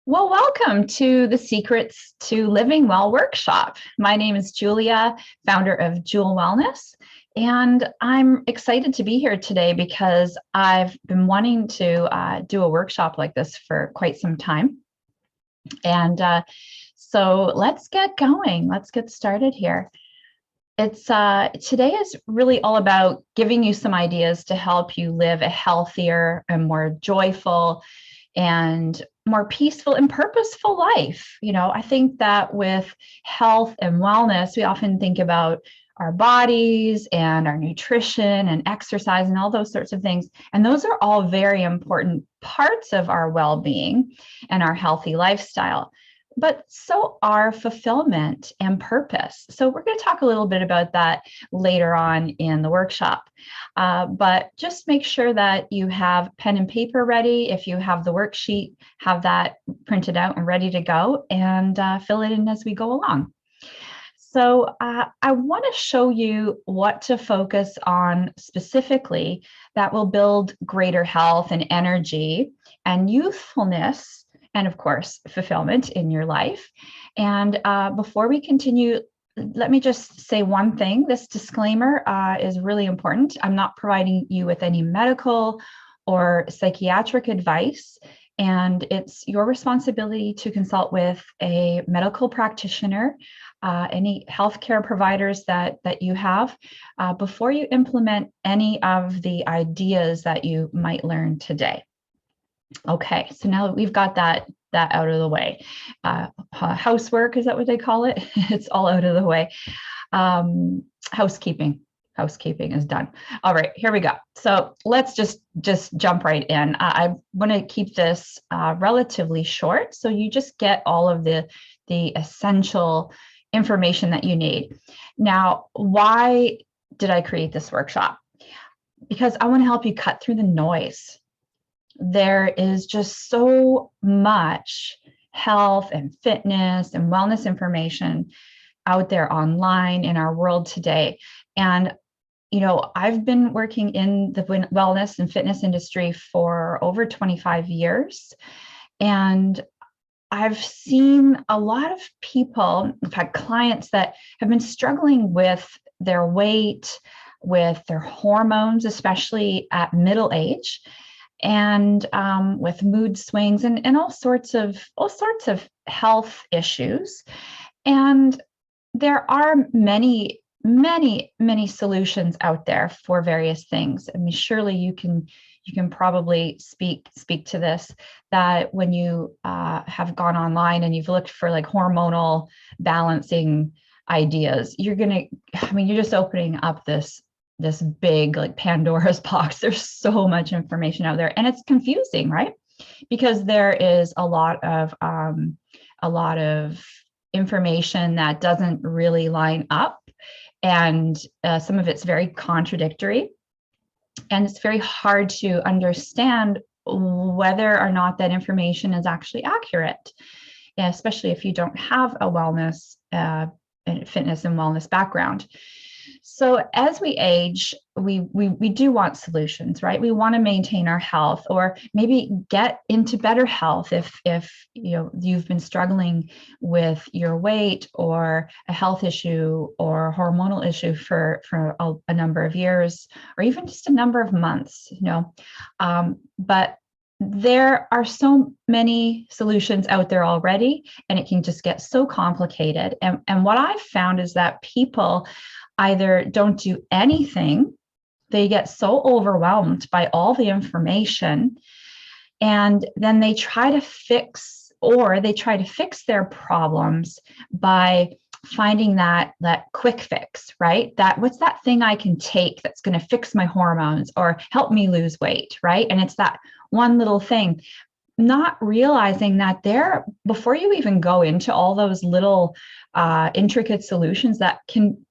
Well, welcome to the Secrets to Living Well workshop. My name is Julia, founder of Jewel Wellness, and I'm excited to be here today because I've been wanting to do a workshop like this for quite some time. And so let's get going. Let's get started here. It's today is really all about giving you some ideas to help you live a healthier and more joyful and more peaceful and purposeful life. I think that with health and wellness, we often think about our bodies and our nutrition and exercise and all those sorts of things. And those are all very important parts of our well-being and our healthy lifestyle. But so are fulfillment and purpose. So we're going to talk a little bit about that later on in the workshop. But just make sure that you have pen and paper ready. If you have the worksheet, have that printed out and ready to go, and fill it in as we go along. So I want to show you what to focus on specifically that will build greater health and energy and youthfulness, and of course, fulfillment in your life. And before we continue, let me just say one thing. This disclaimer is really important. I'm not providing you with any medical or psychiatric advice, and it's your responsibility to consult with a medical practitioner, any healthcare providers that you have, before you implement any of the ideas that you might learn today. Okay, so now that we've got that out of the way, housework, is that what they call it? It's all out of the way. Housekeeping is done. All right, here we go. So let's just jump right in. I want to keep this relatively short, so you just get all of the essential information that you need. Now, why did I create this workshop? Because I want to help you cut through the noise. There is just so much health and fitness and wellness information out there online in our world today. And, I've been working in the wellness and fitness industry for over 25 years. And I've seen a lot of people, in fact, clients that have been struggling with their weight, with their hormones, especially at middle age, and with mood swings and all sorts of health issues. And there are many solutions out there for various things. I mean, surely you can probably speak to this, that when you have gone online and you've looked for like hormonal balancing ideas, you're just opening up this big like Pandora's box. There's so much information out there, and it's confusing, right? Because there is a lot of information that doesn't really line up, and some of it's very contradictory, and it's very hard to understand whether or not that information is actually accurate, especially if you don't have a wellness, fitness and wellness background. So as we age, we do want solutions, right? We want to maintain our health, or maybe get into better health if you've been struggling with your weight or a health issue or hormonal issue for a number of years, or even just a number of months, but there are so many solutions out there already, and it can just get so complicated. And what I've found is that people either don't do anything, they get so overwhelmed by all the information, and then they try to fix their problems by finding that quick fix, right? What's that thing I can take that's going to fix my hormones or help me lose weight, right? And it's that one little thing, not realizing that before you even go into all those little intricate solutions that can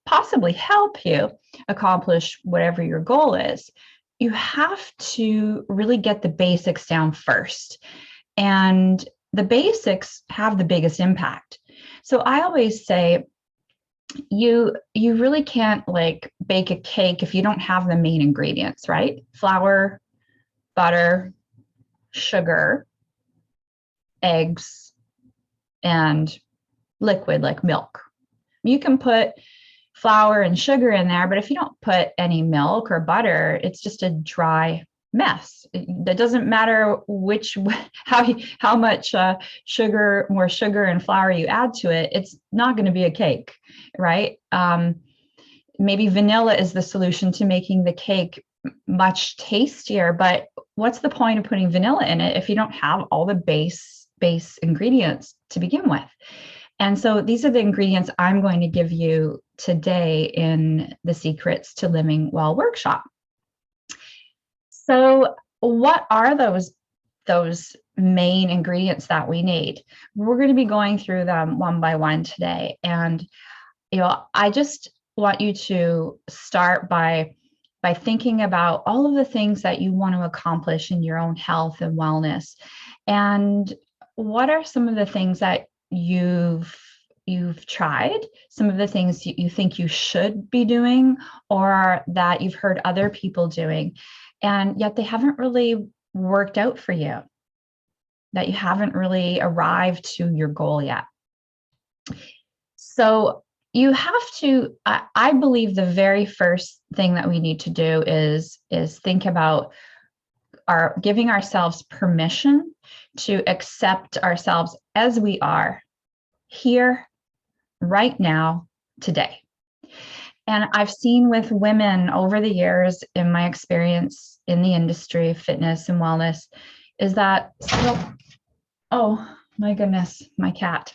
possibly help you accomplish whatever your goal is, you have to really get the basics down first. And the basics have the biggest impact. So I always say, you really can't like bake a cake if you don't have the main ingredients, right? Flour, butter, sugar, eggs and liquid like milk. You can put flour and sugar in there, but if you don't put any milk or butter, it's just a dry mess. That doesn't matter how much more sugar and flour you add to it. It's not going to be a cake, right? Maybe vanilla is the solution to making the cake much tastier, but what's the point of putting vanilla in it if you don't have all the base ingredients to begin with? And so these are the ingredients I'm going to give you today in the Secrets to Living Well workshop. So what are those main ingredients that we need? We're going to be going through them one by one today. And, I just want you to start by thinking about all of the things that you want to accomplish in your own health and wellness. And what are some of the things that you've tried, some of the things you think you should be doing, or that you've heard other people doing, and yet they haven't really worked out for you, that you haven't really arrived to your goal yet. So you have to, I believe the very first thing that we need to do is think about giving ourselves permission to accept ourselves as we are here, right now, today. And I've seen with women over the years, in my experience in the industry of fitness and wellness, is that, oh my goodness, my cat.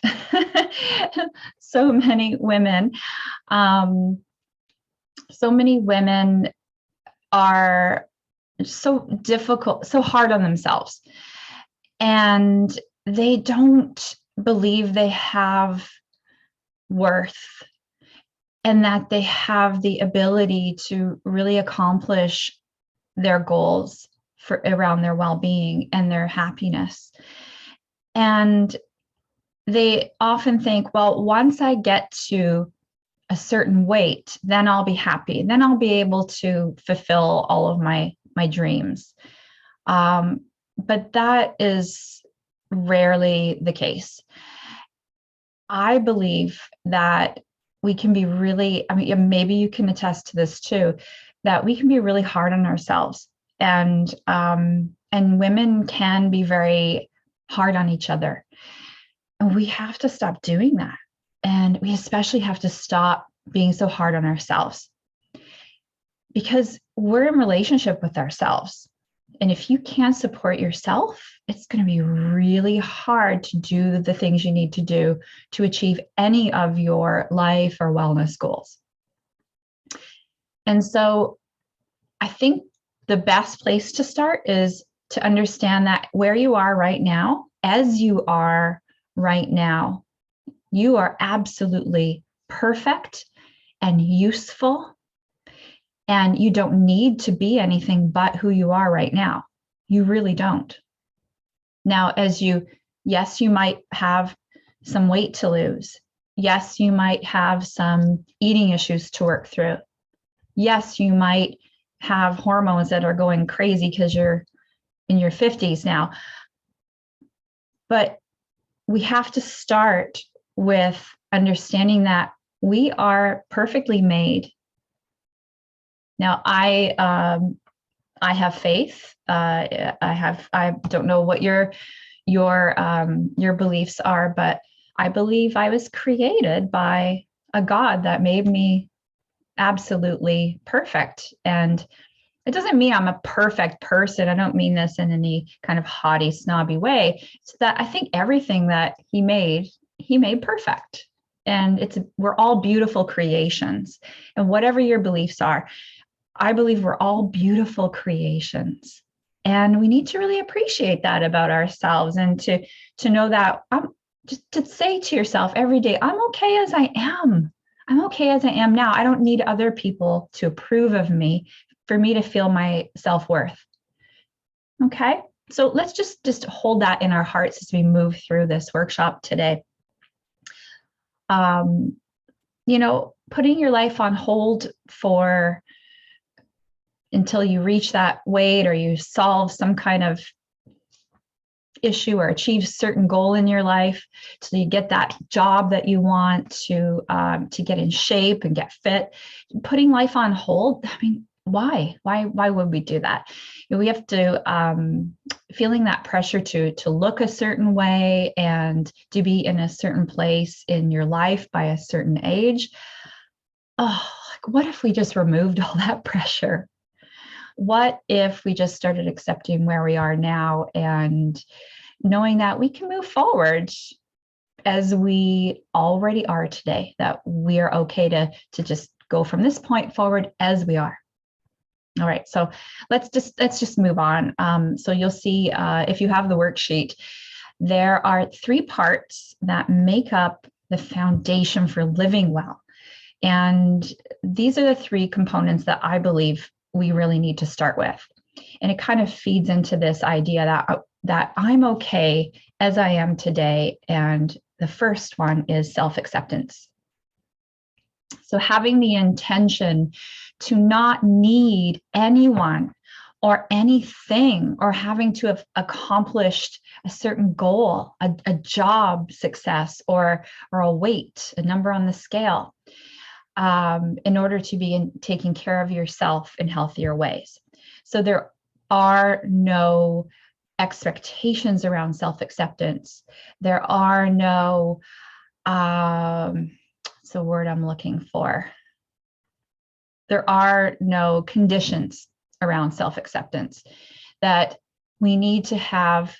So many women are so difficult, so hard on themselves. And they don't believe they have worth and that they have the ability to really accomplish their goals around their well-being and their happiness. And they often think, well, once I get to a certain weight, then I'll be happy. Then I'll be able to fulfill all of my dreams. But that is rarely the case. I believe that we can be really, maybe you can attest to this too, that we can be really hard on ourselves, and women can be very hard on each other. And we have to stop doing that. And we especially have to stop being so hard on ourselves, because we're in relationship with ourselves. And if you can't support yourself, it's going to be really hard to do the things you need to do to achieve any of your life or wellness goals. And so I think the best place to start is to understand that where you are right now, as you are right now, you are absolutely perfect and useful. And you don't need to be anything but who you are right now. You really don't. Now, yes, you might have some weight to lose. Yes, you might have some eating issues to work through. Yes, you might have hormones that are going crazy because you're in your 50s now. But we have to start with understanding that we are perfectly made. Now, I have faith. I don't know what your beliefs are, but I believe I was created by a God that made me absolutely perfect. And it doesn't mean I'm a perfect person. I don't mean this in any kind of haughty, snobby way. It's that I think everything that he made perfect. And we're all beautiful creations. And whatever your beliefs are, I believe we're all beautiful creations, and we need to really appreciate that about ourselves, and to know that just to say to yourself every day, I'm okay as I am. I'm okay as I am now. I don't need other people to approve of me for me to feel my self-worth. Okay, so let's just hold that in our hearts as we move through this workshop today. Putting your life on hold until you reach that weight, or you solve some kind of issue or achieve certain goal in your life, so you get that job that you want, to get in shape and get fit, putting life on hold. I mean, why would we do that? We have to feeling that pressure to look a certain way and to be in a certain place in your life by a certain age. Oh, what if we just removed all that pressure? What if we just started accepting where we are now and knowing that we can move forward as we already are today, that we are okay to just go from this point forward as we are. All right, so let's just move on. So you'll see, if you have the worksheet, there are 3 parts that make up the foundation for living well. And these are the 3 components that I believe we really need to start with. And it kind of feeds into this idea that I'm okay as I am today. And the first one is self-acceptance. So having the intention to not need anyone or anything, or having to have accomplished a certain goal, a job success, or a weight, a number on the scale, in order to be taking care of yourself in healthier ways. So there are no expectations around self-acceptance. There are no, it's the word I'm looking for. There are no conditions around self-acceptance, that we need to have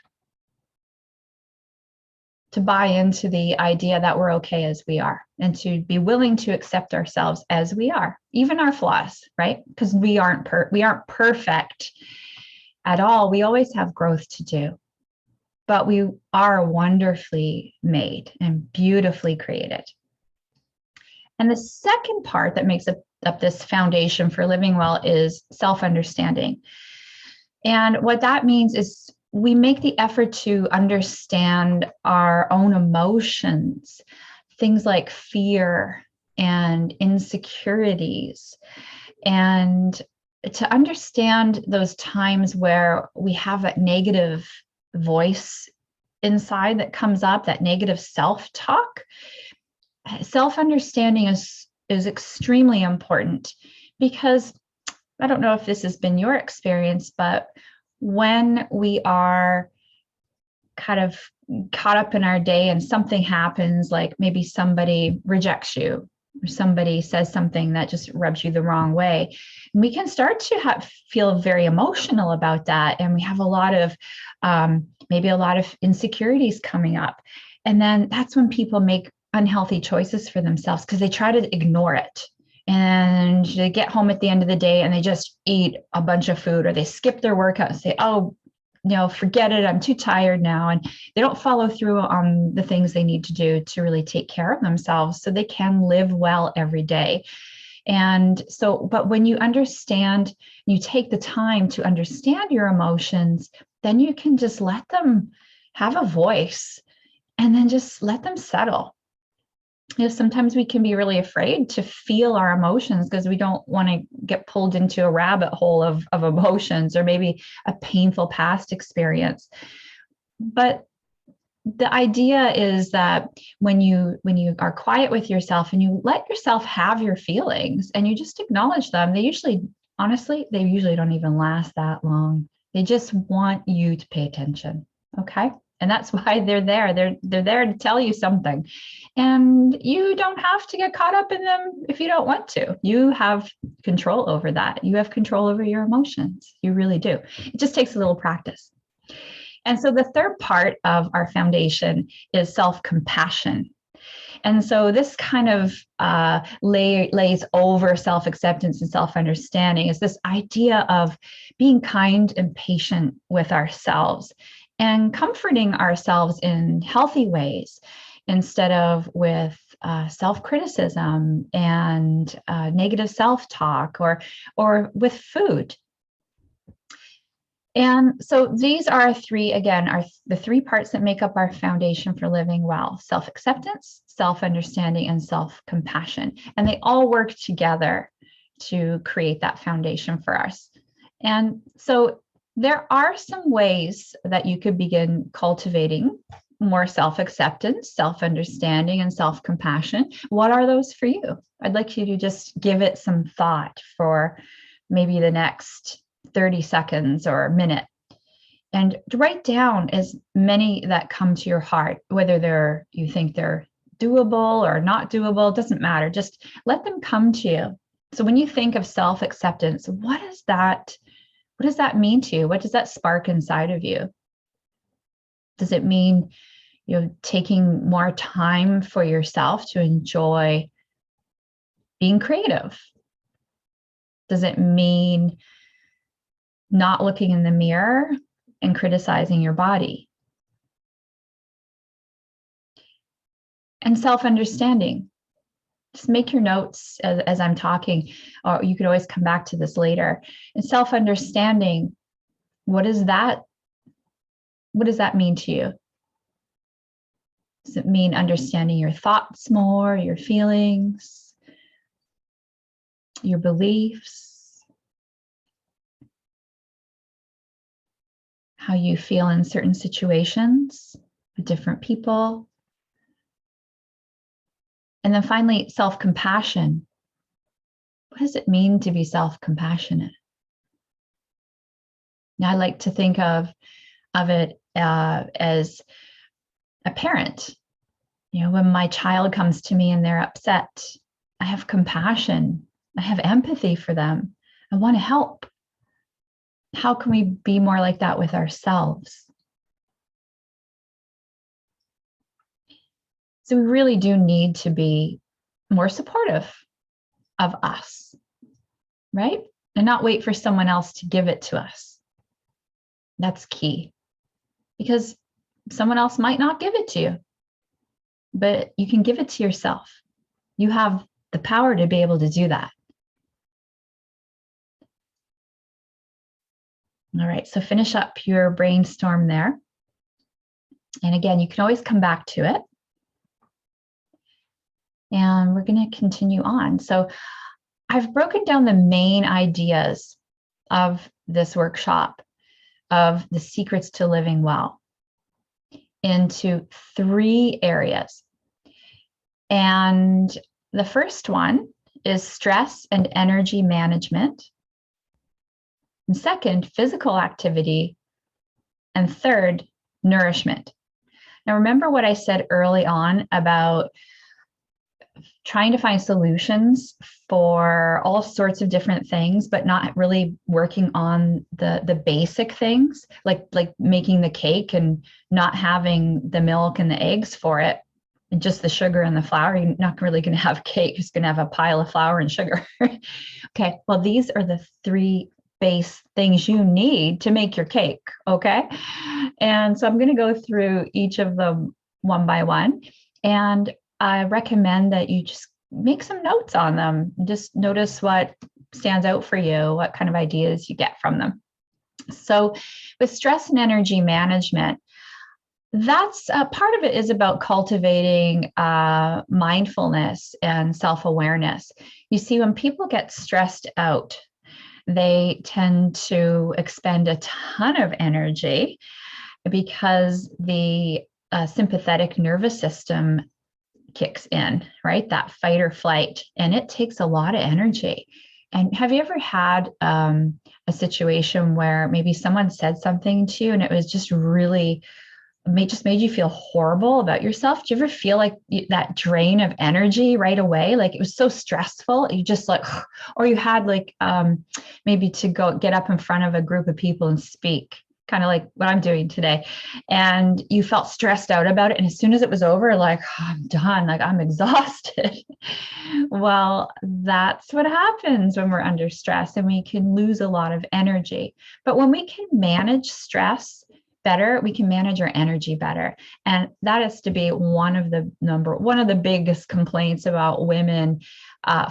to buy into the idea that we're okay as we are, and to be willing to accept ourselves as we are, even our flaws, right? Because we aren't perfect at all. We always have growth to do, but we are wonderfully made and beautifully created. And the second part that makes up this foundation for living well is self-understanding. And what that means is we make the effort to understand our own emotions, things like fear and insecurities, and to understand those times where we have that negative voice inside that comes up, that negative self-talk. Self-understanding is extremely important, because I don't know if this has been your experience, but when we are kind of caught up in our day and something happens, like maybe somebody rejects you or somebody says something that just rubs you the wrong way, we can start to feel very emotional about that. And we have a lot of, maybe a lot of insecurities coming up. And then that's when people make unhealthy choices for themselves, because they try to ignore it. And they get home at the end of the day and they just eat a bunch of food, or they skip their workout and say, oh, forget it, I'm too tired now. And they don't follow through on the things they need to do to really take care of themselves so they can live well every day. And so, but when you understand, you take the time to understand your emotions, then you can just let them have a voice and then just let them settle. Sometimes we can be really afraid to feel our emotions because we don't want to get pulled into a rabbit hole of emotions, or maybe a painful past experience. But the idea is that when you are quiet with yourself and you let yourself have your feelings and you just acknowledge them, they usually don't even last that long. They just want you to pay attention. Okay. And that's why they're there. They're there to tell you something. And you don't have to get caught up in them if you don't want to. You have control over that. You have control over your emotions. You really do. It just takes a little practice. And so the third part of our foundation is self-compassion. And so this kind of lays over self-acceptance and self-understanding, is this idea of being kind and patient with ourselves and comforting ourselves in healthy ways, instead of with self-criticism and negative self-talk, or with food. And so these are the 3 parts that make up our foundation for living well: self-acceptance, self-understanding, and self-compassion. And they all work together to create that foundation for us. And so There are some ways that you could begin cultivating more self-acceptance, self-understanding, and self-compassion. What are those for you? I'd like you to just give it some thought for maybe the next 30 seconds or a minute, and write down as many that come to your heart, whether you think they're doable or not doable, doesn't matter. Just let them come to you. So when you think of self-acceptance, what does that mean to you? What does that spark inside of you? Does it mean, taking more time for yourself to enjoy being creative? Does it mean not looking in the mirror and criticizing your body? And self-understanding. Just make your notes as I'm talking, or you could always come back to this later. And self-understanding, what does that mean to you? Does it mean understanding your thoughts more, your feelings, your beliefs, how you feel in certain situations with different people? And then finally, self-compassion. What does it mean to be self-compassionate? Now, I like to think of it as a parent. When my child comes to me and they're upset, I have compassion. I have empathy for them. I want to help. How can we be more like that with ourselves? So we really do need to be more supportive of us, right? And not wait for someone else to give it to us. That's key, because someone else might not give it to you, but you can give it to yourself. You have the power to be able to do that. All right, so finish up your brainstorm there. And again, you can always come back to it. And we're going to continue on. So I've broken down the main ideas of this workshop, of the secrets to living well, into 3 areas. And the first one is stress and energy management. And second, physical activity. And third, nourishment. Now, remember what I said early on about trying to find solutions for all sorts of different things, but not really working on the basic things, like making the cake and not having the milk and the eggs for it, and just the sugar and the flour. You're not really going to have cake. You're just going to have a pile of flour and sugar. Okay, well, these are the 3 base things you need to make your cake, okay? And so I'm going to go through each of them one by one. And I recommend that you just make some notes on them. Just notice what stands out for you, what kind of ideas you get from them. So with stress and energy management, that's part of it is about cultivating mindfulness and self-awareness. You see, when people get stressed out, they tend to expend a ton of energy because the sympathetic nervous system kicks in, right? That fight or flight, and it takes a lot of energy. And have you ever had a situation where maybe someone said something to you and it was just really made you feel horrible about yourself? Do you ever feel like that drain of energy right away? Like it was so stressful, you just like, or you had like maybe to go get up in front of a group of people and speak, kind of like what I'm doing today, and you felt stressed out about it. And as soon as it was over, like, oh, I'm done, like I'm exhausted. Well, that's what happens when we're under stress, and we can lose a lot of energy. But when we can manage stress better, we can manage our energy better. And that is to be one of the biggest complaints about women,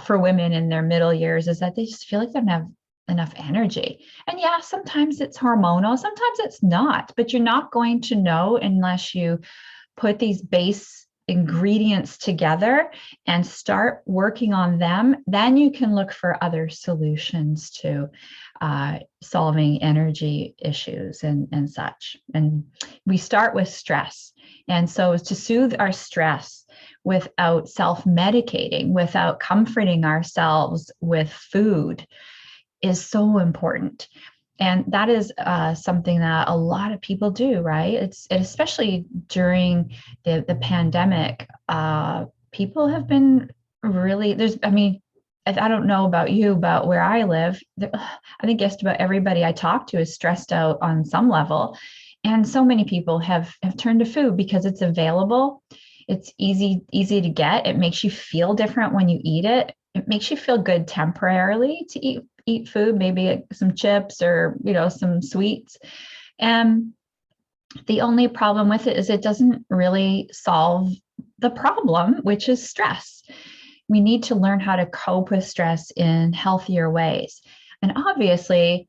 for women in their middle years, is that they just feel like they don't have enough energy. And yeah, sometimes it's hormonal, sometimes it's not, but you're not going to know unless you put these base ingredients together and start working on them, then you can look for other solutions to solving energy issues and such. And we start with stress. And so to soothe our stress without self-medicating, without comforting ourselves with food is so important. And that is something that a lot of people do, right? Especially during the pandemic, people have been really, I don't know about you, but where I live, I think just about everybody I talk to is stressed out on some level. And so many people have turned to food because it's available. It's easy to get. It makes you feel different when you eat it. It makes you feel good temporarily to eat food, maybe some chips or, some sweets. And the only problem with it is it doesn't really solve the problem, which is stress. We need to learn how to cope with stress in healthier ways. And obviously,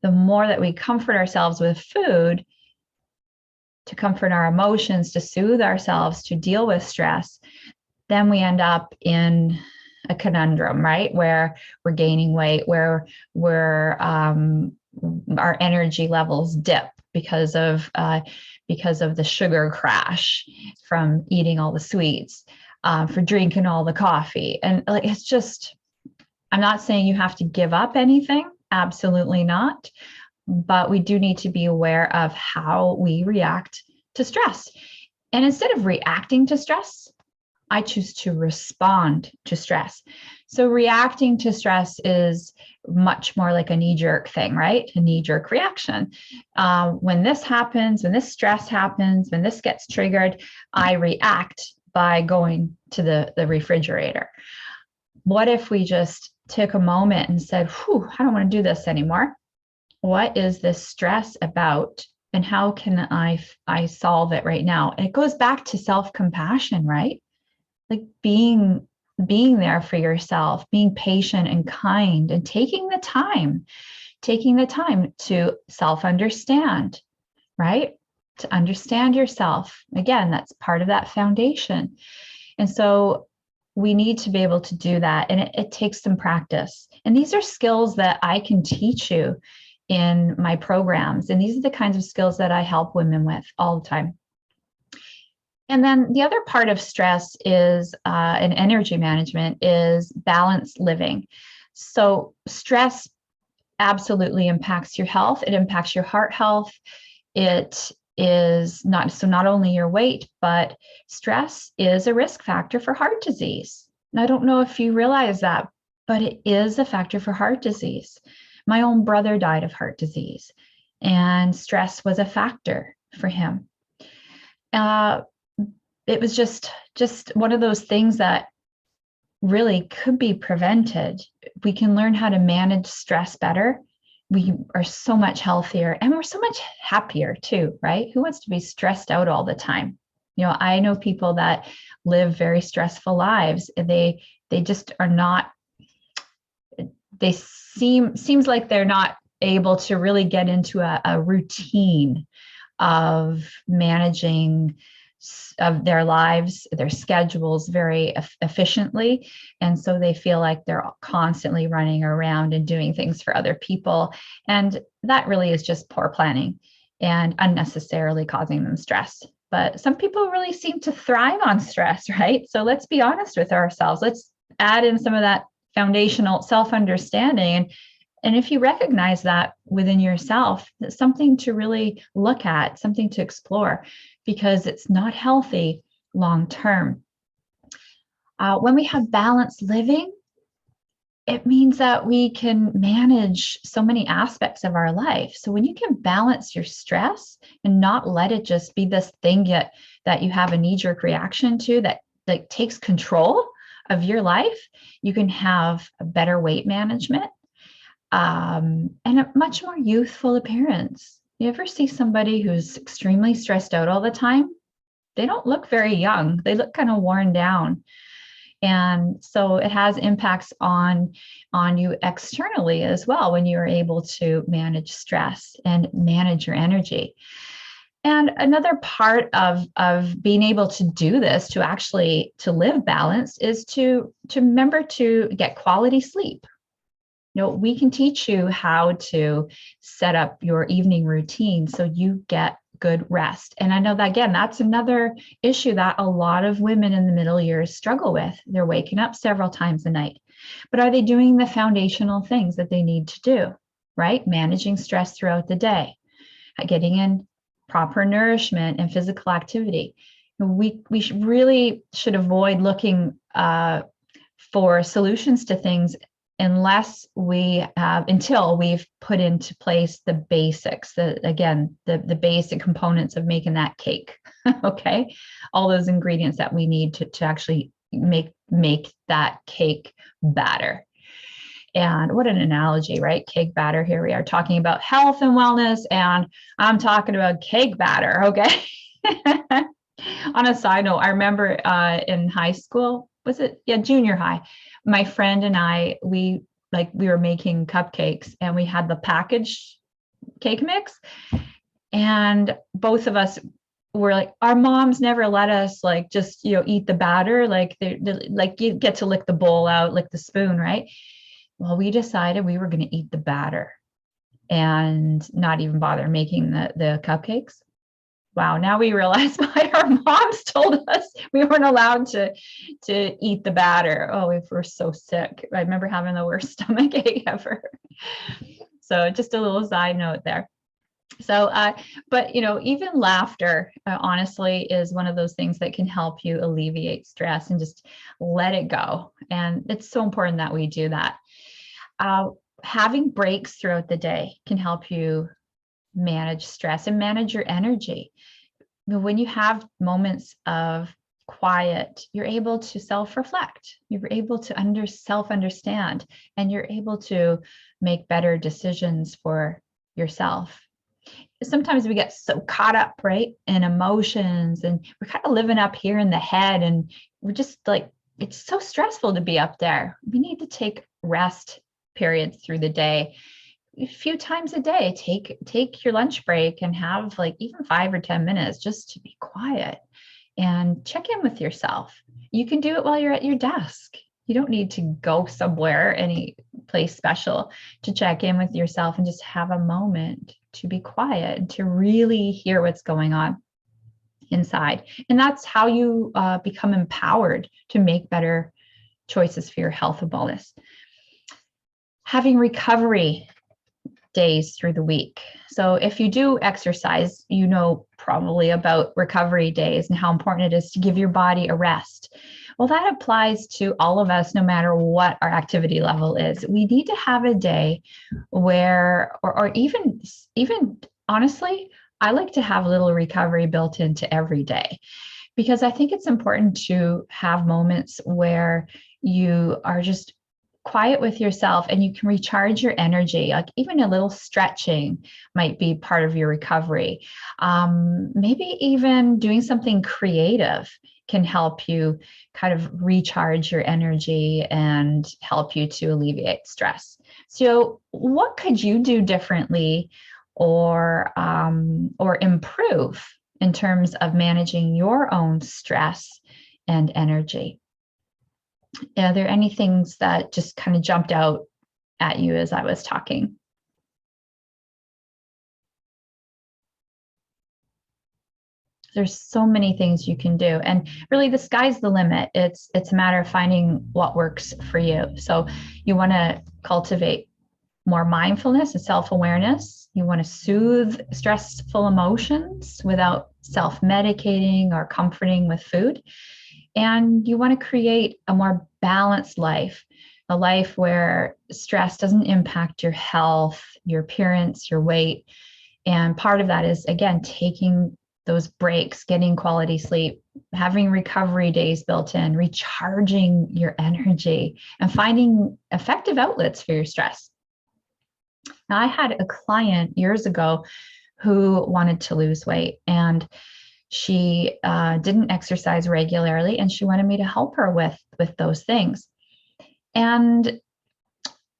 the more that we comfort ourselves with food, to comfort our emotions, to soothe ourselves, to deal with stress, then we end up in a conundrum, right? Where we're gaining weight, where our energy levels dip because of the sugar crash from eating all the sweets, for drinking all the coffee. And it's just, I'm not saying you have to give up anything, absolutely not. But we do need to be aware of how we react to stress. And instead of reacting to stress, I choose to respond to stress. So reacting to stress is much more like a knee-jerk thing, right? A knee-jerk reaction. When this happens, when this stress happens, when this gets triggered, I react by going to the refrigerator. What if we just took a moment and said, I don't want to do this anymore. What is this stress about, and how can I solve it right now? And it goes back to self-compassion, right? Like being there for yourself, being patient and kind, and taking the time to self-understand, right? To understand yourself. Again, that's part of that foundation. And so we need to be able to do that. And it takes some practice. And these are skills that I can teach you in my programs. And these are the kinds of skills that I help women with all the time. And then the other part of stress is, in energy management, is balanced living. So stress absolutely impacts your health. It impacts your heart health. It is not only your weight, but stress is a risk factor for heart disease. And I don't know if you realize that, but it is a factor for heart disease. My own brother died of heart disease, and stress was a factor for him. It was just one of those things that really could be prevented. We can learn how to manage stress better. We are so much healthier, and we're so much happier too, right? Who wants to be stressed out all the time? I know people that live very stressful lives. They just are not, seems like they're not able to really get into a routine of managing of their lives, their schedules very efficiently. And so they feel like they're constantly running around and doing things for other people. And that really is just poor planning and unnecessarily causing them stress. But some people really seem to thrive on stress, right? So let's be honest with ourselves. Let's add in some of that foundational self-understanding. And if you recognize that within yourself, that's something to really look at, something to explore, because it's not healthy long-term. When we have balanced living, it means that we can manage so many aspects of our life. So when you can balance your stress and not let it just be this thing that you have a knee-jerk reaction to that takes control of your life, you can have a better weight management, and a much more youthful appearance. You ever see somebody who's extremely stressed out all the time? They don't look very young. They look kind of worn down. And so it has impacts on you externally as well when you're able to manage stress and manage your energy. And another part of being able to do this, to actually to live balanced, is to remember to get quality sleep. We can teach you how to set up your evening routine so you get good rest. And I know that, again, that's another issue that a lot of women in the middle years struggle with. They're waking up several times a night, but are they doing the foundational things that they need to do, right? Managing stress throughout the day, getting in proper nourishment and physical activity. We really should avoid looking for solutions to things until we've put into place the basics, the basic components of making that cake. Okay, all those ingredients that we need to actually make that cake batter. And what an analogy, right? Cake batter. Here we are talking about health and wellness, and I'm talking about cake batter. Okay. On a side note, I remember in high school, was it? Yeah, junior high. My friend and I, we were making cupcakes, and we had the packaged cake mix, and both of us were like, our moms never let us just eat the batter, like you get to lick the bowl out, lick the spoon, right? Well, we decided we were going to eat the batter and not even bother making the cupcakes. Wow, now we realize why our moms told us we weren't allowed to eat the batter. Oh, we were so sick. I remember having the worst stomach ache ever. So just a little side note there. So, but even laughter, honestly, is one of those things that can help you alleviate stress and just let it go. And it's so important that we do that. Having breaks throughout the day can help you manage stress and manage your energy. When you have moments of quiet, you're able to self-reflect, you're able to self-understand, and you're able to make better decisions for yourself. Sometimes we get so caught up, right, in emotions, and we're kind of living up here in the head, and we're just it's so stressful to be up there. We need to take rest periods through the day. A few times a day, take your lunch break and have even 5 or 10 minutes just to be quiet and check in with yourself. You can do it while you're at your desk. You don't need to go somewhere, any place special, to check in with yourself and just have a moment to be quiet and to really hear what's going on inside. And that's how you become empowered to make better choices for your health and wellness. Having recovery days through the week. So if you do exercise, you know probably about recovery days and how important it is to give your body a rest. Well, that applies to all of us, no matter what our activity level is. We need to have a day where, or even honestly, I like to have a little recovery built into every day, because I think it's important to have moments where you are just quiet with yourself and you can recharge your energy. Like even a little stretching might be part of your recovery. Maybe even doing something creative can help you kind of recharge your energy and help you to alleviate stress. So what could you do differently or improve in terms of managing your own stress and energy? Are there any things that just kind of jumped out at you as I was talking? There's so many things you can do, and really the sky's the limit. It's a matter of finding what works for you. So you want to cultivate more mindfulness and self-awareness. You want to soothe stressful emotions without self-medicating or comforting with food. And you want to create a more balanced life, a life where stress doesn't impact your health, your appearance, your weight. And part of that is, again, taking those breaks, getting quality sleep, having recovery days built in, recharging your energy, and finding effective outlets for your stress. Now, I had a client years ago who wanted to lose weight, and she didn't exercise regularly, and she wanted me to help her with those things. And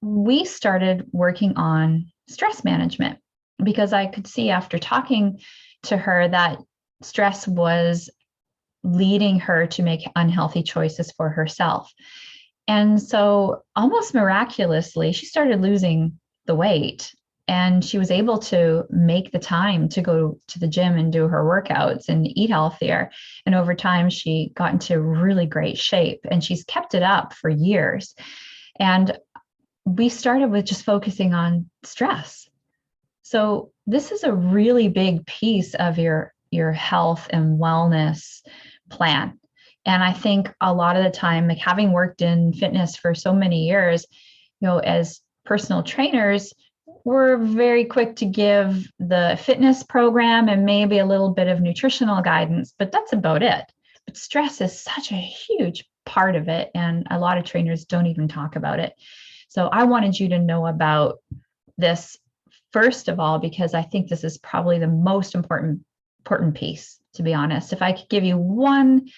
we started working on stress management, because I could see after talking to her that stress was leading her to make unhealthy choices for herself. And so almost miraculously, she started losing the weight, and she was able to make the time to go to the gym and do her workouts and eat healthier. And over time, she got into really great shape, and she's kept it up for years. And we started with just focusing on stress. So this is a really big piece of your health and wellness plan. And I think a lot of the time, like having worked in fitness for so many years, as personal trainers, we're very quick to give the fitness program and maybe a little bit of nutritional guidance, but that's about it. But stress is such a huge part of it, and a lot of trainers don't even talk about it. So I wanted you to know about this first of all, because I think this is probably the most important piece, to be honest. If I could give you one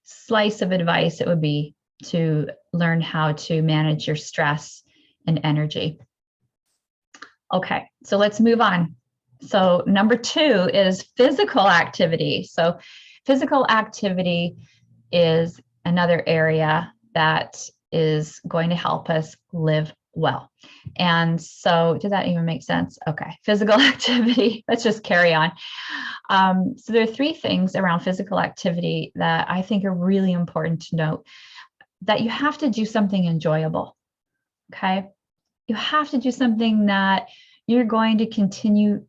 slice of advice, it would be to learn how to manage your stress and energy. Okay, so let's move on. So number 2 is physical activity. So physical activity is another area that is going to help us live well. And so does that even make sense? Okay, physical activity, let's just carry on. So there are 3 things around physical activity that I think are really important to note. That you have to do something enjoyable, okay? You have to do something that you're going to continue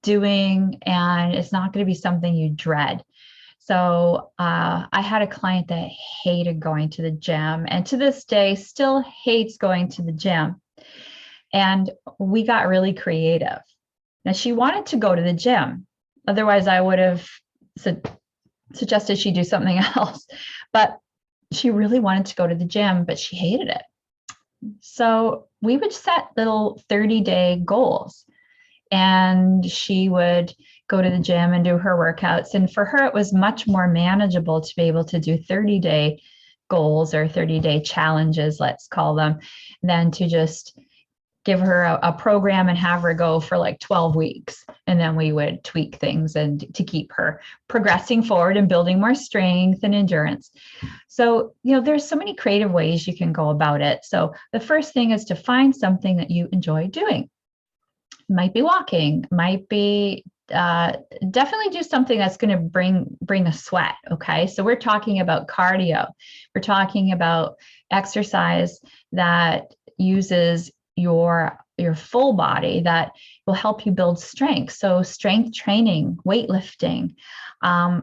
doing, and it's not going to be something you dread. So I had a client that hated going to the gym, and to this day still hates going to the gym. And we got really creative. Now, she wanted to go to the gym. Otherwise, I would have suggested she do something else. But she really wanted to go to the gym, but she hated it. So we would set little 30-day goals, and she would go to the gym and do her workouts. And for her, it was much more manageable to be able to do 30-day goals or 30-day challenges, let's call them, than to just give her a program and have her go for like 12 weeks. And then we would tweak things and to keep her progressing forward and building more strength and endurance. So, there's so many creative ways you can go about it. So the first thing is to find something that you enjoy doing. It might be walking, might be definitely do something that's going to bring a sweat. Okay. So we're talking about cardio. We're talking about exercise that uses your full body, that will help you build strength. So strength training, weightlifting,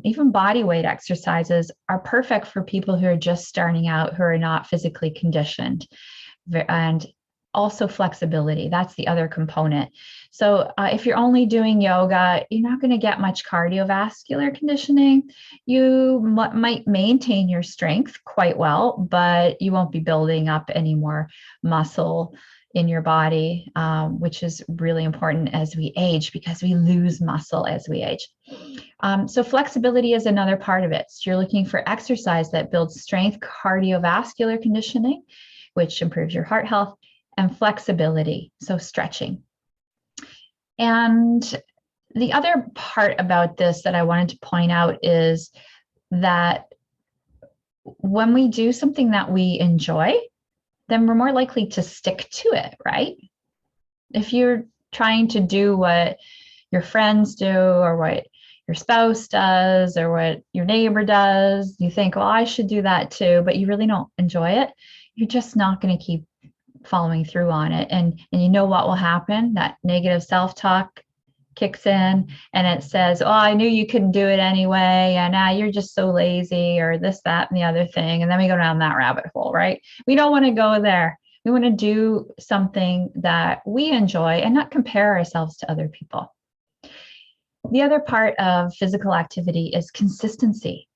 even body weight exercises are perfect for people who are just starting out, who are not physically conditioned. And also flexibility, that's the other component. So if you're only doing yoga, you're not going to get much cardiovascular conditioning. You might maintain your strength quite well, but you won't be building up any more muscle in your body, which is really important as we age, because we lose muscle as we age. So flexibility is another part of it. So you're looking for exercise that builds strength, cardiovascular conditioning, which improves your heart health, and flexibility, so stretching. And the other part about this that I wanted to point out is that when we do something that we enjoy, then we're more likely to stick to it, right? If you're trying to do what your friends do, or what your spouse does, or what your neighbor does, you think, well, I should do that too, but you really don't enjoy it, you're just not going to keep following through on it. And you know what will happen? That negative self-talk kicks in, and it says, oh, I knew you couldn't do it anyway, and now you're just so lazy, or this, that, and the other thing. And then we go down that rabbit hole, right? We don't want to go there. We want to do something that we enjoy and not compare ourselves to other people. The other part of physical activity is consistency.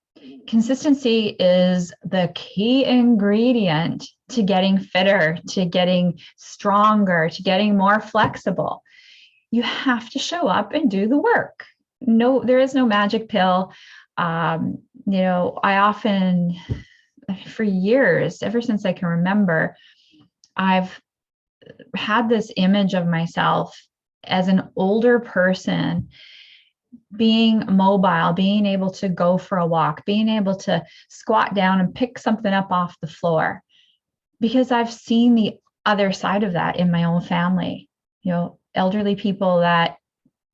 Consistency is the key ingredient to getting fitter, to getting stronger, to getting more flexible. You have to show up and do the work. No, there is no magic pill. I often, for years, ever since I can remember, I've had this image of myself as an older person being mobile, being able to go for a walk, being able to squat down and pick something up off the floor, because I've seen the other side of that in my own family. Elderly people that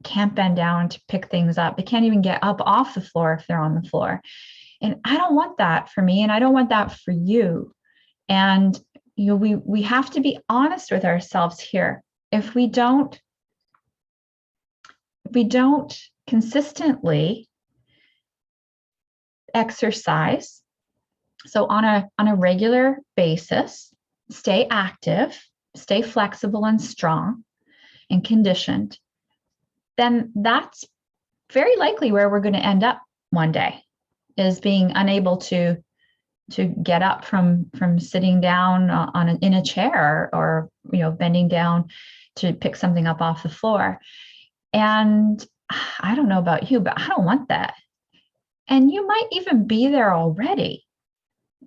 can't bend down to pick things up. They can't even get up off the floor if they're on the floor. And I don't want that for me, and I don't want that for you. And we have to be honest with ourselves here. If we don't consistently exercise, so on a regular basis, stay active, stay flexible and strong and conditioned, then that's very likely where we're going to end up one day, is being unable to get up from sitting down in a chair, or bending down to pick something up off the floor. And I don't know about you, but I don't want that. And you might even be there already.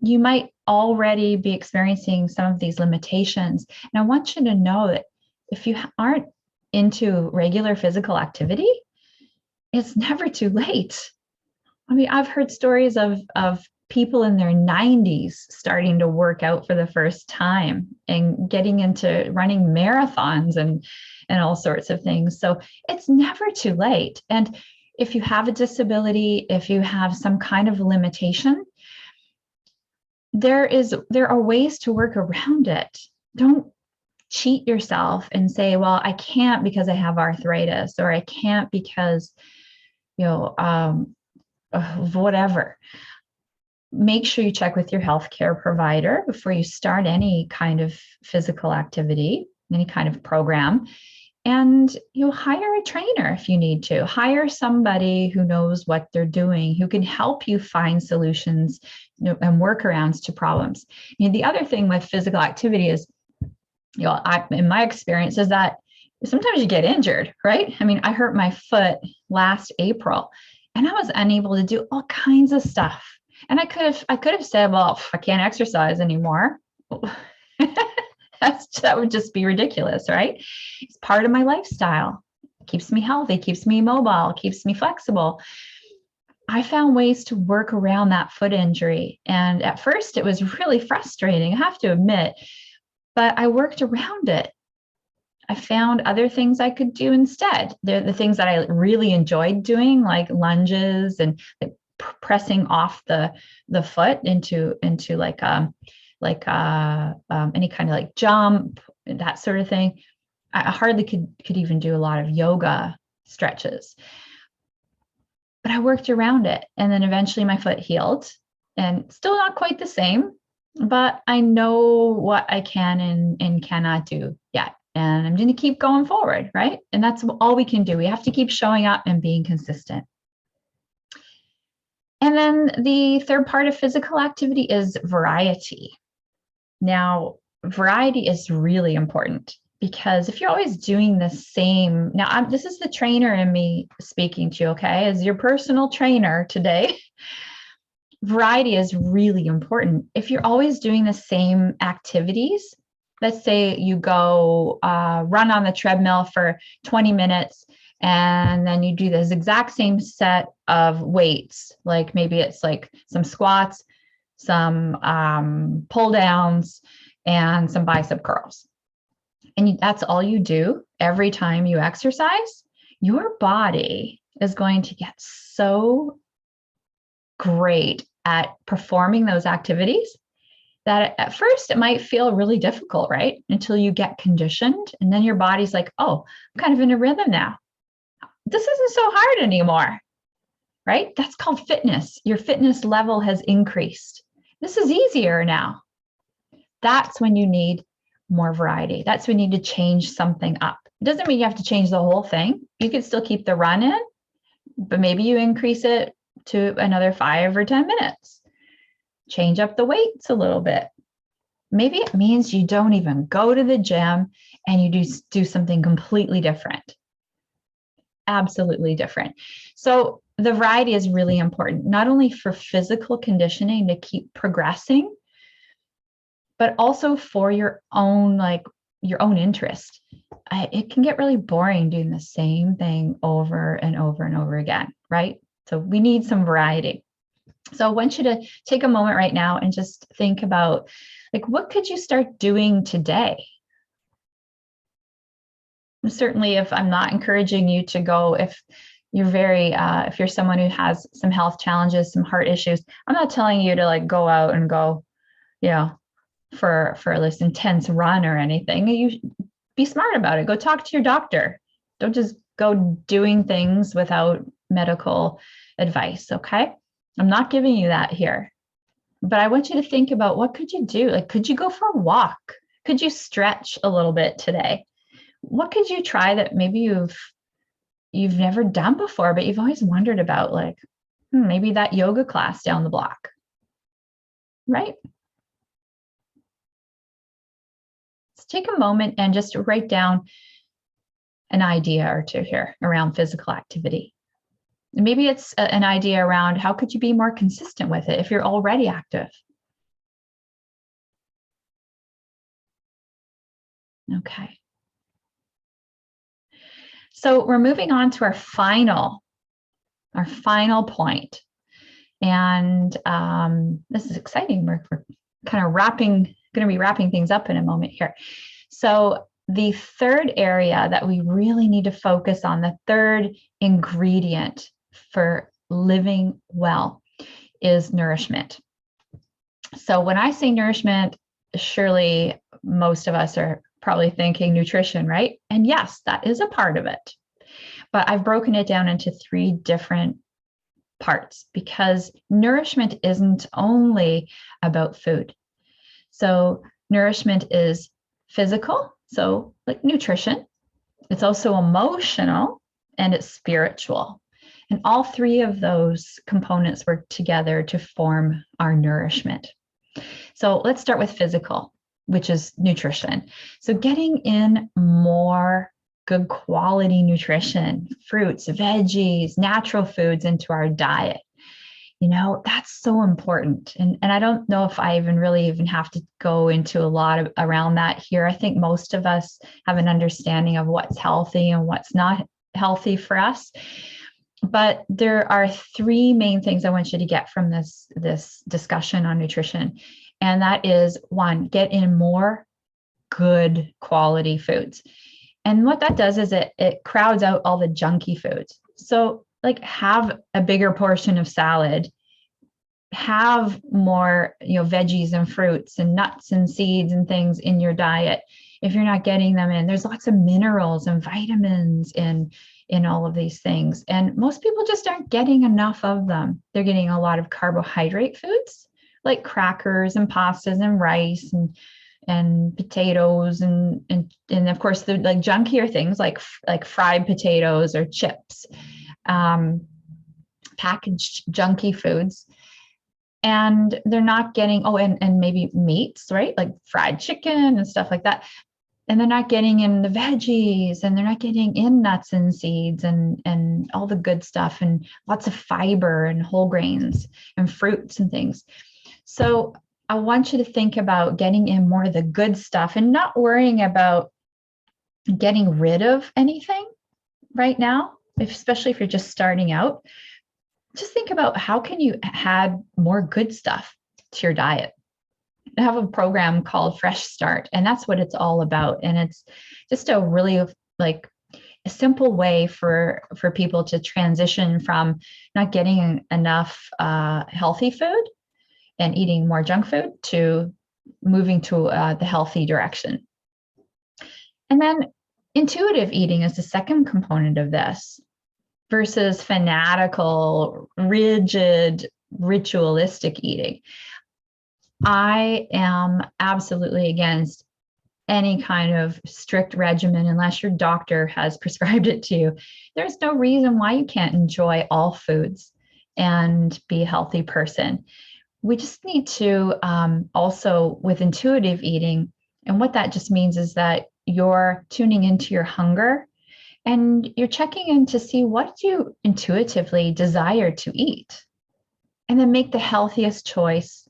You might already be experiencing some of these limitations. And I want you to know that if you aren't into regular physical activity, it's never too late. I mean, I've heard stories of people in their 90s starting to work out for the first time and getting into running marathons and all sorts of things. So it's never too late. And if you have a disability, if you have some kind of limitation, there are ways to work around it. Don't cheat yourself and say, well, I can't because I have arthritis, or I can't because, whatever. Make sure you check with your healthcare provider before you start any kind of physical activity, any kind of program. And hire a trainer if you need to. Hire somebody who knows what they're doing, who can help you find solutions and workarounds to problems. The other thing with physical activity is, in my experience, is that sometimes you get injured, right? I mean, I hurt my foot last April, and I was unable to do all kinds of stuff. And I could have said, well, I can't exercise anymore. That would just be ridiculous, right? It's part of my lifestyle. It keeps me healthy, keeps me mobile, keeps me flexible. I found ways to work around that foot injury. And at first it was really frustrating, I have to admit, but I worked around it. I found other things I could do instead. They're the things that I really enjoyed doing, like lunges and pressing off the foot into like any kind of like jump, that sort of thing. I hardly could even do a lot of yoga stretches, but I worked around it. And then eventually my foot healed, and still not quite the same, but I know what I can and cannot do yet. And I'm going to keep going forward, right? And that's all we can do. We have to keep showing up and being consistent. And then the third part of physical activity is variety. Now, variety is really important, because if you're always doing the same, this is the trainer in me speaking to you, okay? As your personal trainer today, variety is really important. If you're always doing the same activities, let's say you go run on the treadmill for 20 minutes, and then you do this exact same set of weights, like maybe it's like some squats, some pull downs, and some bicep curls. And that's all you do every time you exercise. Your body is going to get so great at performing those activities that at first it might feel really difficult, right? Until you get conditioned, and then your body's like, oh, I'm kind of in a rhythm now. This isn't so hard anymore, right? That's called fitness. Your fitness level has increased. This is easier now. That's when you need more variety. That's when you need to change something up. It doesn't mean you have to change the whole thing. You could still keep the run in, but maybe you increase it to another 5 or 10 minutes. Change up the weights a little bit. Maybe it means you don't even go to the gym and you do something completely different. Absolutely different. So the variety is really important, not only for physical conditioning to keep progressing, but also for your own your own interest, it can get really boring doing the same thing over and over and over again, right? So we need some variety. So I want you to take a moment right now and just think about, like, what could you start doing today? And certainly, if I'm not encouraging you to go, if you're someone who has some health challenges, some heart issues, I'm not telling you to like go out and go, you know, for this intense run or anything. You be smart about it. Go talk to your doctor. Don't just go doing things without medical advice, okay? I'm not giving you that here. But I want you to think about, what could you do? Like, could you go for a walk? Could you stretch a little bit today? What could you try that maybe you've never done before, but you've always wondered about, like, maybe that yoga class down the block, right? Let's take a moment and just write down an idea or two here around physical activity. Maybe it's an idea around how could you be more consistent with it if you're already active. Okay. So we're moving on to our final point. And this is exciting. We're kind of going to be wrapping things up in a moment here. So the third area that we really need to focus on, the third ingredient for living well, is nourishment. So when I say nourishment, surely most of us are probably thinking nutrition, right? And yes, that is a part of it. But I've broken it down into 3 different parts, because nourishment isn't only about food. So nourishment is physical, so like nutrition. It's also emotional, and it's spiritual. And all 3 of those components work together to form our nourishment. So let's start with physical, which is nutrition. So getting in more good quality nutrition, fruits, veggies, natural foods into our diet. That's so important. And I don't know if I really have to go into a lot around that here. I think most of us have an understanding of what's healthy and what's not healthy for us. But there are 3 main things I want you to get from this discussion on nutrition. And that is, 1, get in more good quality foods. And what that does is it crowds out all the junky foods. So like, have a bigger portion of salad, have more, veggies and fruits and nuts and seeds and things in your diet. If you're not getting them in, there's lots of minerals and vitamins in all of these things. And most people just aren't getting enough of them. They're getting a lot of carbohydrate foods like crackers and pastas and rice and potatoes and of course the like junkier things like fried potatoes or chips, packaged junky foods. And they're not getting, and maybe meats, right? Like fried chicken and stuff like that. And they're not getting in the veggies, and they're not getting in nuts and seeds and all the good stuff, and lots of fiber and whole grains and fruits and things. So I want you to think about getting in more of the good stuff and not worrying about getting rid of anything right now, especially if you're just starting out. Just think about, how can you add more good stuff to your diet? I have a program called Fresh Start, and that's what it's all about. And it's just a really like a simple way for people to transition from not getting enough healthy food and eating more junk food to moving to the healthy direction. And then intuitive eating is the second component of this, versus fanatical, rigid, ritualistic eating. I am absolutely against any kind of strict regimen unless your doctor has prescribed it to you. There's no reason why you can't enjoy all foods and be a healthy person. We just need to also, with intuitive eating, and what that just means is that you're tuning into your hunger and you're checking in to see what you intuitively desire to eat, and then make the healthiest choice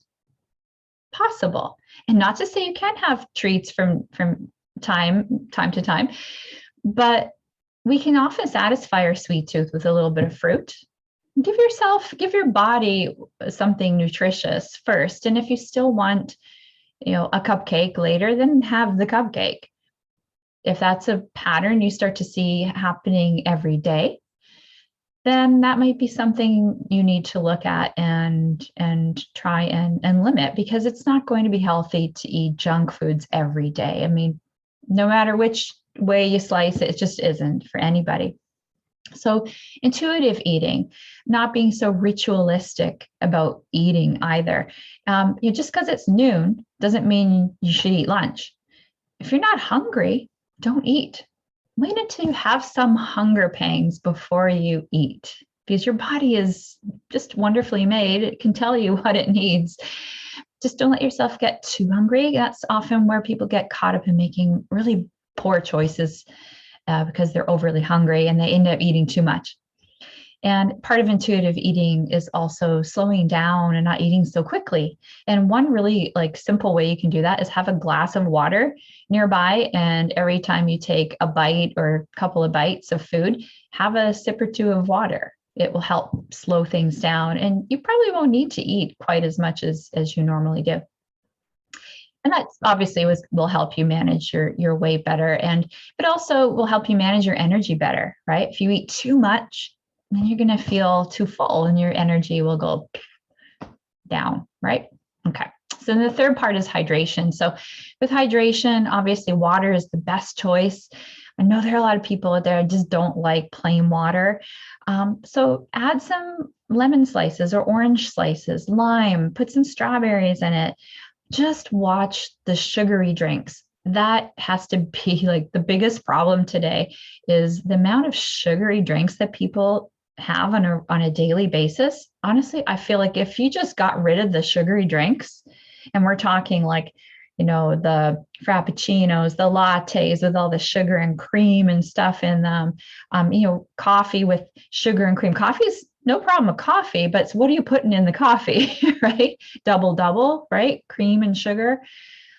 possible. And not to say you can't have treats from time to time, but we can often satisfy our sweet tooth with a little bit of fruit. Give your body something nutritious first. And if you still want, a cupcake later, then have the cupcake. If that's a pattern you start to see happening every day, then that might be something you need to look at and try and limit, because it's not going to be healthy to eat junk foods every day. I mean, no matter which way you slice it, it just isn't for anybody. So intuitive eating, not being so ritualistic about eating either. Just because it's noon doesn't mean you should eat lunch. If you're not hungry, don't eat. Wait until you have some hunger pangs before you eat, because your body is just wonderfully made. It can tell you what it needs. Just don't let yourself get too hungry. That's often where people get caught up in making really poor choices because they're overly hungry and they end up eating too much. And part of intuitive eating is also slowing down and not eating so quickly. And one really simple way you can do that is have a glass of water nearby. And every time you take a bite or a couple of bites of food, have a sip or two of water. It will help slow things down. And you probably won't need to eat quite as much as you normally do. And that obviously will help you manage your weight better. But also will help you manage your energy better, right? If you eat too much, then you're going to feel too full and your energy will go down, right? Okay. So then the third part is hydration. So with hydration, obviously water is the best choice. I know there are a lot of people out there who just don't like plain water. So add some lemon slices or orange slices, lime, put some strawberries in it. Just watch the sugary drinks. That has to be the biggest problem today, is the amount of sugary drinks that people have on a daily basis. Honestly, I feel like if you just got rid of the sugary drinks, and we're talking the frappuccinos, the lattes with all the sugar and cream and stuff in them, coffee with sugar and cream. Coffee is no problem with coffee, but what are you putting in the coffee, right? Double, right? Cream and sugar.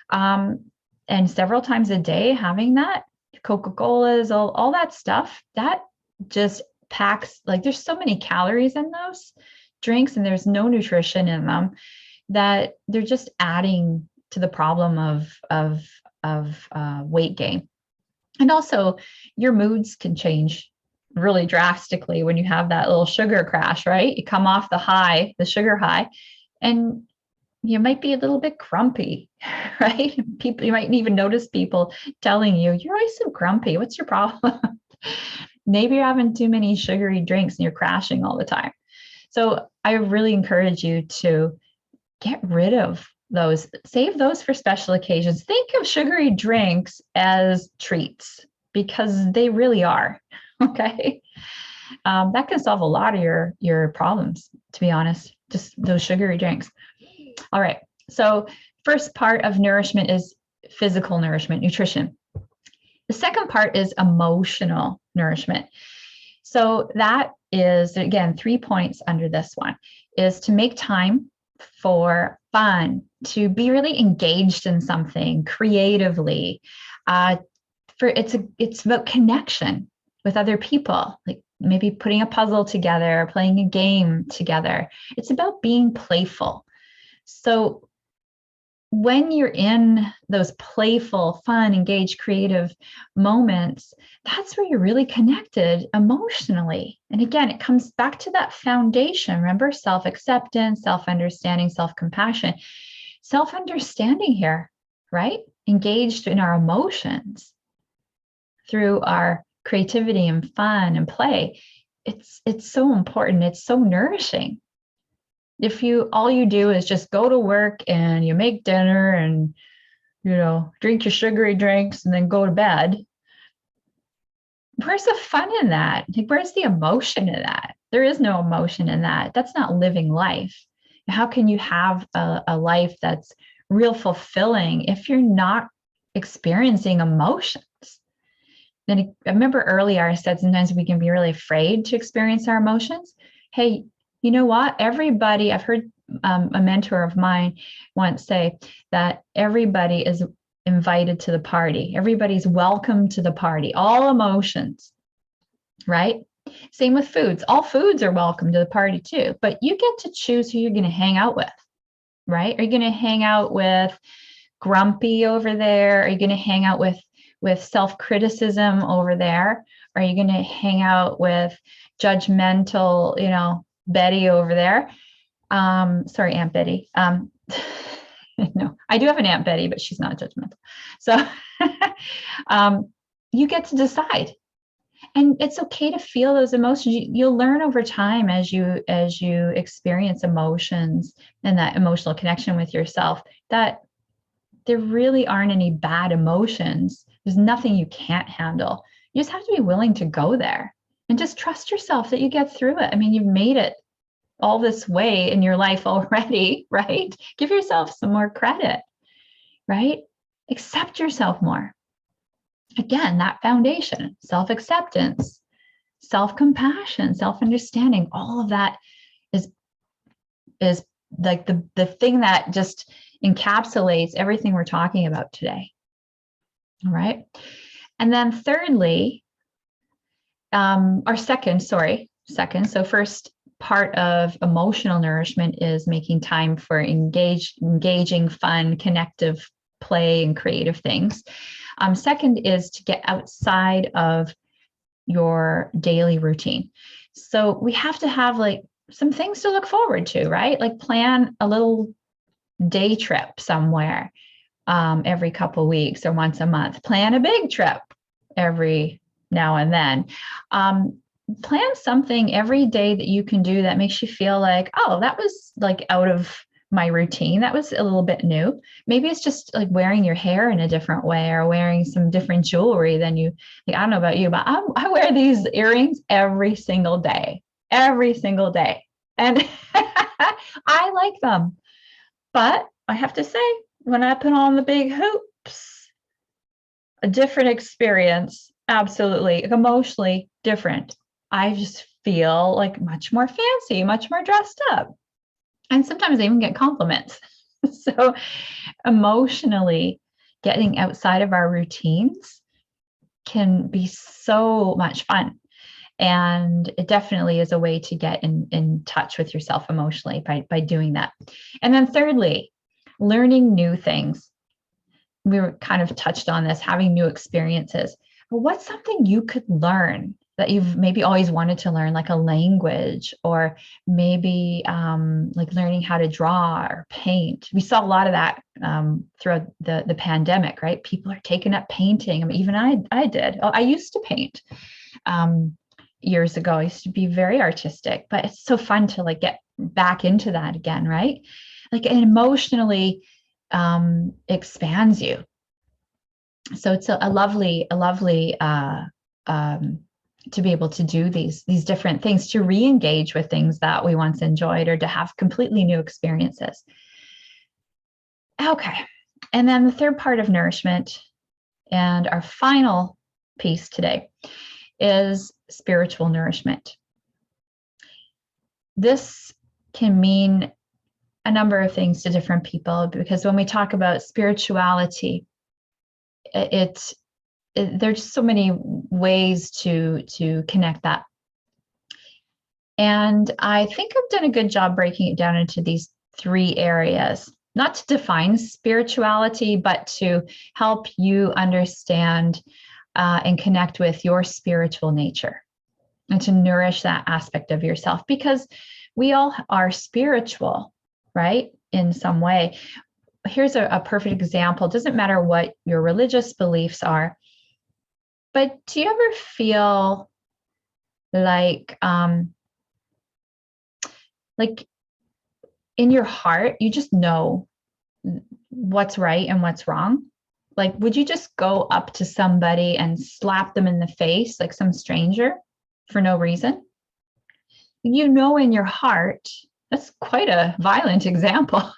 And several times a day having that, Coca-Colas, all that stuff, that just packs, there's so many calories in those drinks and there's no nutrition in them, that they're just adding to the problem of weight gain. And also your moods can change really drastically when you have that little sugar crash, right? You come off the sugar high, and you might be a little bit grumpy, right? You might even notice people telling you, you're always so grumpy. What's your problem? Maybe you're having too many sugary drinks and you're crashing all the time. So I really encourage you to get rid of those, save those for special occasions. Think of sugary drinks as treats, because they really are. Okay. That can solve a lot of your problems, to be honest, just those sugary drinks. All right. So first part of nourishment is physical nourishment, nutrition. The second part is emotional nourishment. So that is, again, 3 points under this one, is to make time for fun, to be really engaged in something creatively. It's about connection with other people, maybe putting a puzzle together, playing a game together. It's about being playful. So when you're in those playful, fun, engaged, creative moments, that's where you're really connected emotionally. And again, it comes back to that foundation. Remember, self-acceptance, self-understanding, self-compassion, self-understanding here, right? Engaged in our emotions through our creativity and fun and play. It's so important. It's so nourishing. If all you do is just go to work and you make dinner and, drink your sugary drinks and then go to bed, where's the fun in that? Where's the emotion in that? There is no emotion in that. That's not living life. How can you have a life that's real fulfilling if you're not experiencing emotions? Then I remember earlier I said sometimes we can be really afraid to experience our emotions. Hey, you know what? I've heard a mentor of mine once say that everybody invited to the party. Everybody's welcome to the party, all emotions, right? Same with foods. All foods are welcome to the party too, but you get to choose who you're going to hang out with, right? Are you going to hang out with grumpy over there? Are you going to hang out with self-criticism over there? Are you going to hang out with judgmental, Betty over there? Sorry, Aunt Betty. No, I do have an Aunt Betty, but she's not judgmental. So you get to decide. And it's okay to feel those emotions. You'll learn over time as you experience emotions and that emotional connection with yourself that there really aren't any bad emotions. There's nothing you can't handle. You just have to be willing to go there and just trust yourself that you get through it. I mean, you've made it all this way in your life already, right? Give yourself some more credit, right? Accept yourself more. Again, that foundation, self-acceptance, self-compassion, self-understanding, all of that is like the thing that just encapsulates everything we're talking about today. All right. And then thirdly, second. So first part of emotional nourishment is making time for engaging, fun, connective play and creative things. Second is to get outside of your daily routine. So we have to have like some things to look forward to, right? Like plan a little day trip somewhere every couple of weeks or once a month. Plan a big trip every now and then. Plan something every day that you can do that makes you feel like, oh, that was like out of my routine. That was a little bit new. Maybe it's just like wearing your hair in a different way or wearing some different jewelry than you, like, I don't know about you, but I wear these earrings every single day. And I like them. But I have to say, when I put on the big hoops, a different experience, absolutely, emotionally different. I just feel like much more fancy, much more dressed up. And sometimes I even get compliments. So emotionally, getting outside of our routines can be so much fun. And it definitely is a way to get in touch with yourself emotionally by doing that. And then thirdly, learning new things. We were kind of touched on this, having new experiences. But what's something you could learn that you've maybe always wanted to learn, like a language, or maybe like learning how to draw or paint? We saw a lot of that throughout the pandemic, right? People are taking up painting. I mean, even I did. I used to paint years ago. I used to be very artistic, but it's so fun to like get back into that again, right? Like it emotionally expands you. So it's a lovely to be able to do these different things, to re-engage with things that we once enjoyed, or to have completely new experiences. Okay. And then the third part of nourishment, and our final piece today, is spiritual nourishment. This can mean a number of things to different people, because when we talk about spirituality, there's so many ways to connect that. And I think I've done a good job breaking it down into these three areas, not to define spirituality, but to help you understand and connect with your spiritual nature and to nourish that aspect of yourself, because we all are spiritual, right? In some way. Here's a perfect example. It doesn't matter what your religious beliefs are, but do you ever feel like in your heart, you just know what's right and what's wrong? Like, would you just go up to somebody and slap them in the face, like some stranger, for no reason? You know, in your heart, that's quite a violent example.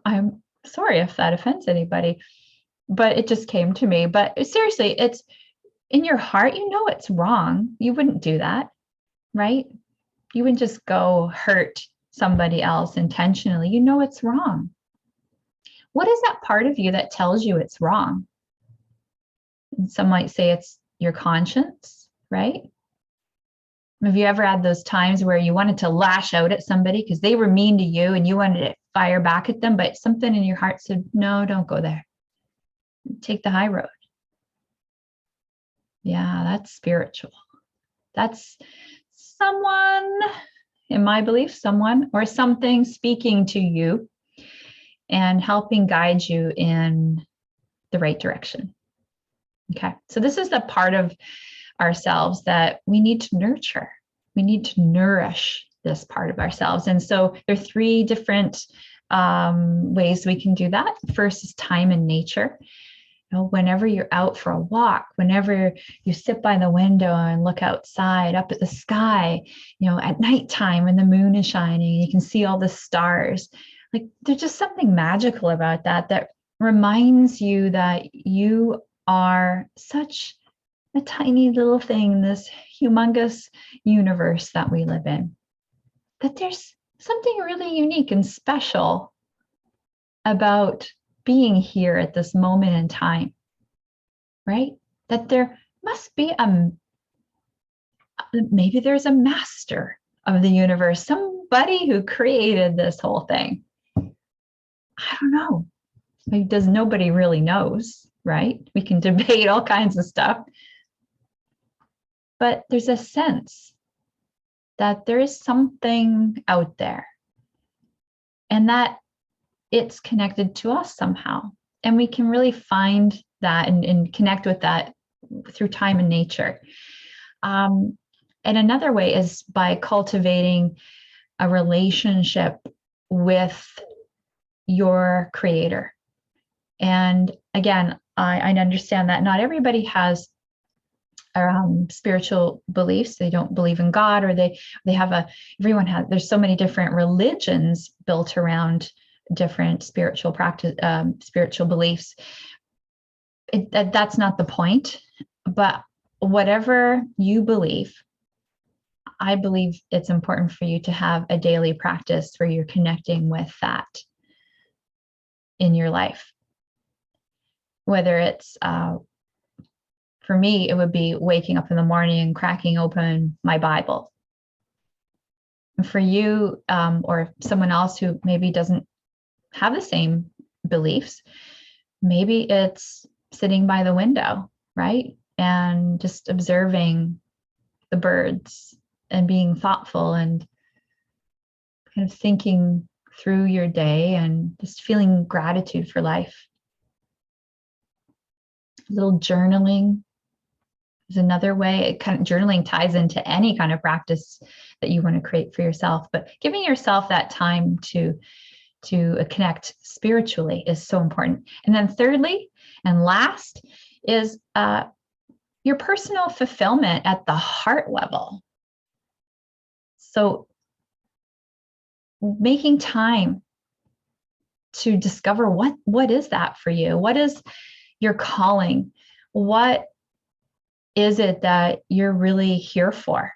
I'm sorry if that offends anybody, but it just came to me. But seriously, it's in your heart, you know it's wrong. You wouldn't do that, right? You wouldn't just go hurt somebody else intentionally. You know it's wrong. what is that part of you that tells you it's wrong? And some might say it's your conscience, right? Have you ever had those times where you wanted to lash out at somebody because they were mean to you and you wanted to fire back at them, but something in your heart said, no, don't go there. Take the high road. Yeah, that's spiritual. That's someone, in my belief, someone or something speaking to you and helping guide you in the right direction. Okay, so this is the part of ourselves that we need to nurture. We need to nourish this part of ourselves. And so there are three different ways we can do that. First is time and nature. You know, whenever you're out for a walk, whenever you sit by the window and look outside up at the sky, you know, at nighttime when the moon is shining, you can see all the stars. Like there's just something magical about that that reminds you that you are such a tiny little thing in this humongous universe that we live in. That there's something really unique and special about being here at this moment in time, right? That there must be maybe there's a master of the universe, somebody who created this whole thing. I don't know. Because nobody really knows, right? We can debate all kinds of stuff. But there's a sense that there is something out there and that it's connected to us somehow. And we can really find that and connect with that through time and nature. And another way is by cultivating a relationship with your creator. And again, I understand that not everybody has spiritual beliefs. They don't believe in God, or they have there's so many different religions built around different spiritual practice, spiritual beliefs. That's not the point, but whatever you believe, I believe it's important for you to have a daily practice where you're connecting with that in your life. Whether it's, for me, it would be waking up in the morning and cracking open my Bible. And for you, or someone else who maybe doesn't have the same beliefs, maybe it's sitting by the window, right? And just observing the birds and being thoughtful and kind of thinking through your day and just feeling gratitude for life. A little journaling is another way. Journaling ties into any kind of practice that you want to create for yourself, but giving yourself that time to connect spiritually is so important. And then thirdly and last is your personal fulfillment at the heart level. So making time to discover what is that for you? What is your calling? What is it that you're really here for?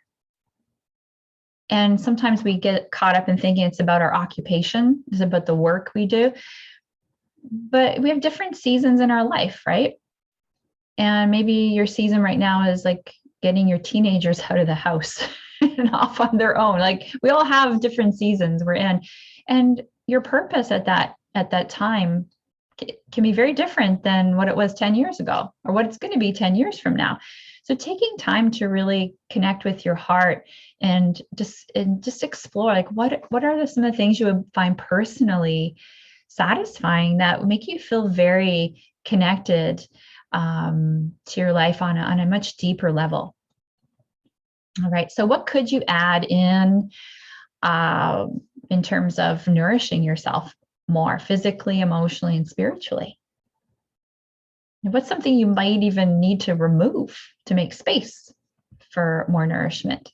And sometimes we get caught up in thinking it's about our occupation, it's about the work we do. But we have different seasons in our life, right? And maybe your season right now is like getting your teenagers out of the house and off on their own. Like we all have different seasons we're in. And your purpose at that time can be very different than what it was 10 years ago or what it's going to be 10 years from now. So taking time to really connect with your heart and just explore, like what are some of the things you would find personally satisfying that would make you feel very connected to your life on a much deeper level. All right. So what could you add in terms of nourishing yourself more physically, emotionally, and spiritually? What's something you might even need to remove to make space for more nourishment?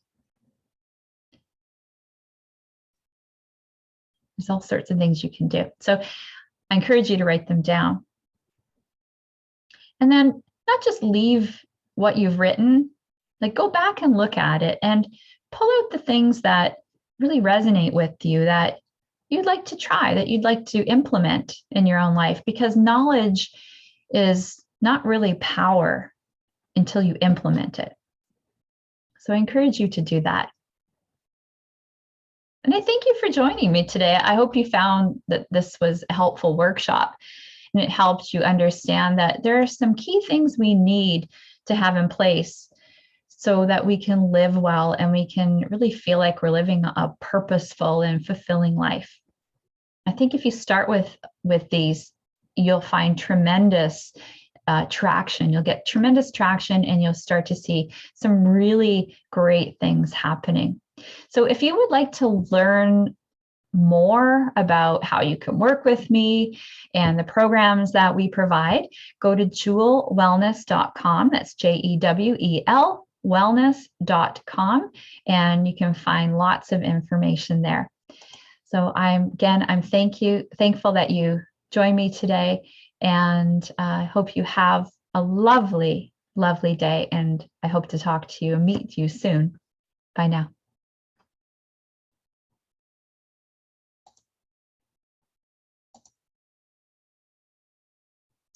There's all sorts of things you can do. So I encourage you to write them down. And then not just leave what you've written, like go back and look at it and pull out the things that really resonate with you, that you'd like to try, that you'd like to implement in your own life, because knowledge is not really power until you implement it. So I encourage you to do that. And I thank you for joining me today. I hope you found that this was a helpful workshop and it helped you understand that there are some key things we need to have in place so that we can live well and we can really feel like we're living a purposeful and fulfilling life. I think if you start with these, you'll find tremendous traction. You'll get tremendous traction and you'll start to see some really great things happening. So if you would like to learn more about how you can work with me and the programs that we provide, go to jewelwellness.com. That's JEWEL wellness.com, and you can find lots of information there. So I'm thankful that you joined me today, and I hope you have a lovely, lovely day, and I hope to talk to you and meet you soon. Bye now.